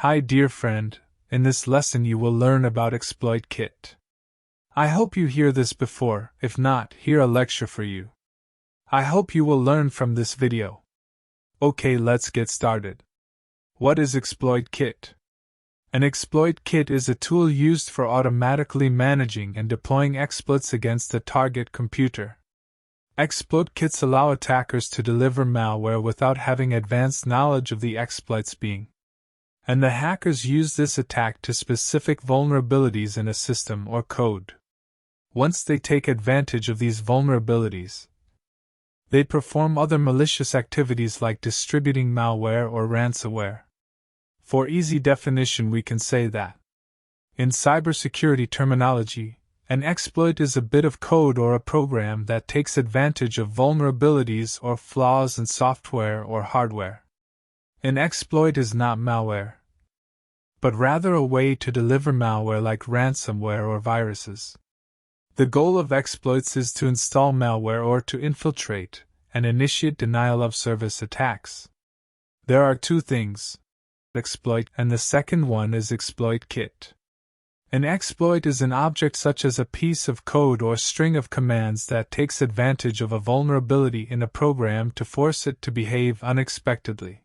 Hi dear friend, in this lesson you will learn about Exploit Kit. I hope you hear this before, if not, here a lecture for you. I hope you will learn from this video. Okay, let's get started. What is Exploit Kit? An exploit kit is a tool used for automatically managing and deploying exploits against a target computer. Exploit kits allow attackers to deliver malware without having advanced knowledge of the exploit's being. And the hackers use this attack to specific vulnerabilities in a system or code. Once they take advantage of these vulnerabilities, they perform other malicious activities like distributing malware or ransomware. For easy definition, we can say that, in cybersecurity terminology, an exploit is a bit of code or a program that takes advantage of vulnerabilities or flaws in software or hardware. An exploit is not malware, but rather a way to deliver malware like ransomware or viruses. The goal of exploits is to install malware or to infiltrate and initiate denial of service attacks. There are two things, exploit, and the second one is exploit kit. An exploit is an object such as a piece of code or string of commands that takes advantage of a vulnerability in a program to force it to behave unexpectedly.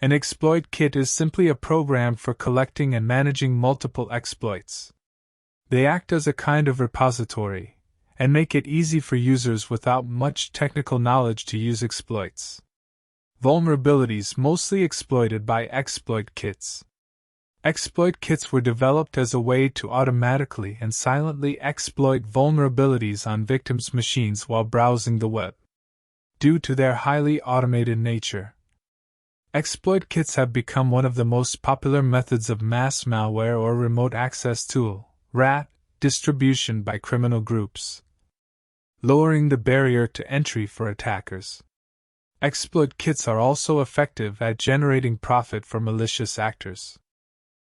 An exploit kit is simply a program for collecting and managing multiple exploits. They act as a kind of repository and make it easy for users without much technical knowledge to use exploits. Vulnerabilities mostly exploited by exploit kits. Exploit kits were developed as a way to automatically and silently exploit vulnerabilities on victims' machines while browsing the web. Due to their highly automated nature, exploit kits have become one of the most popular methods of mass malware or remote access tool (RAT) distribution by criminal groups, lowering the barrier to entry for attackers. Exploit kits are also effective at generating profit for malicious actors.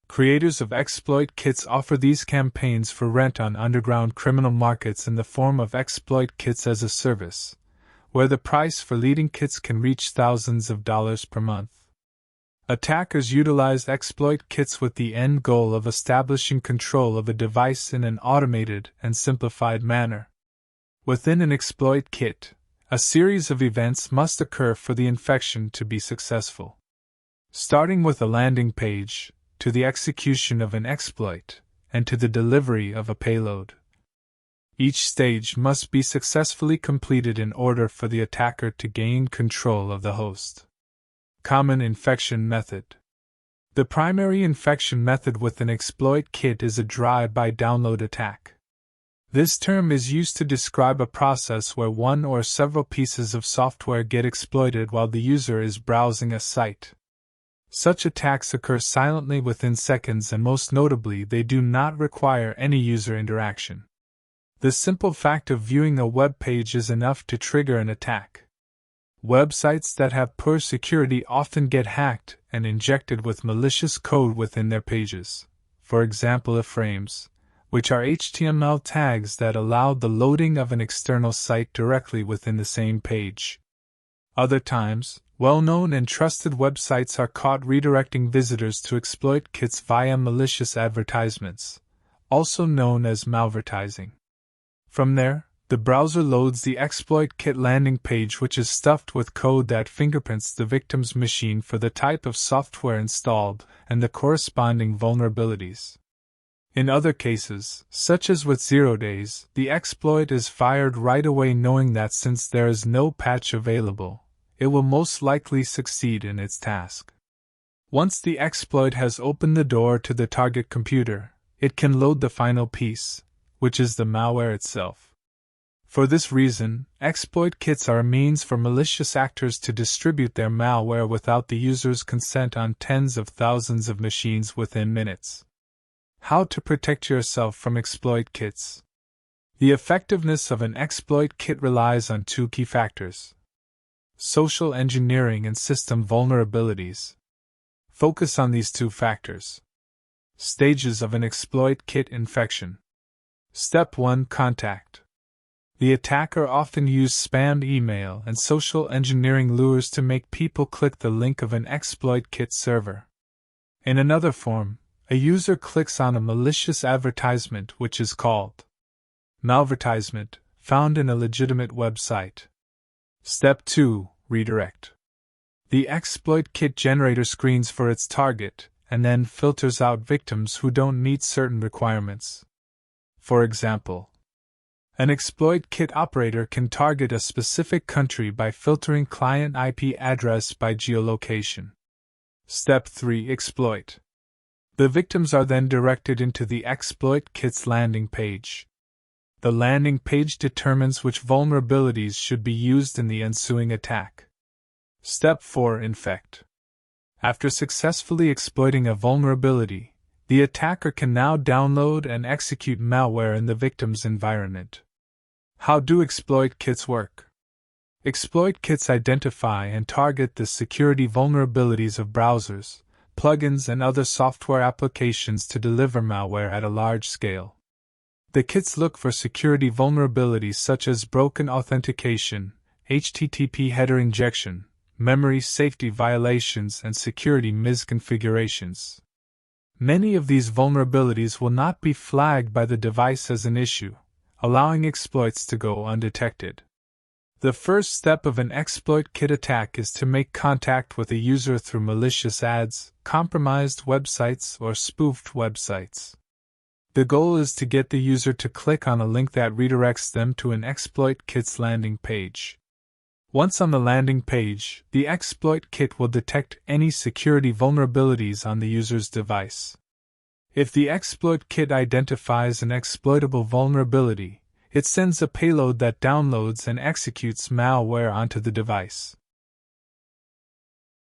Creators of exploit kits offer these campaigns for rent on underground criminal markets in the form of exploit kits as a service, where the price for leading kits can reach thousands of dollars per month. Attackers utilize exploit kits with the end goal of establishing control of a device in an automated and simplified manner. Within an exploit kit, a series of events must occur for the infection to be successful. Starting with a landing page, to the execution of an exploit, and to the delivery of a payload. Each stage must be successfully completed in order for the attacker to gain control of the host. Common infection method. The primary infection method with an exploit kit is a drive-by-download attack. This term is used to describe a process where one or several pieces of software get exploited while the user is browsing a site. Such attacks occur silently within seconds, and most notably, they do not require any user interaction. The simple fact of viewing a web page is enough to trigger an attack. Websites that have poor security often get hacked and injected with malicious code within their pages, for example iframes, which are HTML tags that allow the loading of an external site directly within the same page. Other times, well-known and trusted websites are caught redirecting visitors to exploit kits via malicious advertisements, also known as malvertising. From there, the browser loads the exploit kit landing page, which is stuffed with code that fingerprints the victim's machine for the type of software installed and the corresponding vulnerabilities. In other cases, such as with 0 days, the exploit is fired right away, knowing that since there is no patch available, it will most likely succeed in its task. Once the exploit has opened the door to the target computer, it can load the final piece, which is the malware itself. For this reason, exploit kits are a means for malicious actors to distribute their malware without the user's consent on tens of thousands of machines within minutes. How to protect yourself from exploit kits? The effectiveness of an exploit kit relies on two key factors: social engineering and system vulnerabilities. Focus on these two factors. Stages of an exploit kit infection. Step 1: Contact. The attacker often uses spam email and social engineering lures to make people click the link of an exploit kit server. In another form, a user clicks on a malicious advertisement which is called malvertisement, found in a legitimate website. Step 2. Redirect. The exploit kit generator screens for its target and then filters out victims who don't meet certain requirements. For example, an exploit kit operator can target a specific country by filtering client IP address by geolocation. Step 3. Exploit. The victims are then directed into the exploit kit's landing page. The landing page determines which vulnerabilities should be used in the ensuing attack. Step 4. Infect. After successfully exploiting a vulnerability, the attacker can now download and execute malware in the victim's environment. How do exploit kits work? Exploit kits identify and target the security vulnerabilities of browsers, plugins, and other software applications to deliver malware at a large scale. The kits look for security vulnerabilities such as broken authentication, HTTP header injection, memory safety violations, and security misconfigurations. Many of these vulnerabilities will not be flagged by the device as an issue, allowing exploits to go undetected. The first step of an exploit kit attack is to make contact with a user through malicious ads, compromised websites, or spoofed websites. The goal is to get the user to click on a link that redirects them to an exploit kit's landing page. Once on the landing page, the exploit kit will detect any security vulnerabilities on the user's device. If the exploit kit identifies an exploitable vulnerability, it sends a payload that downloads and executes malware onto the device.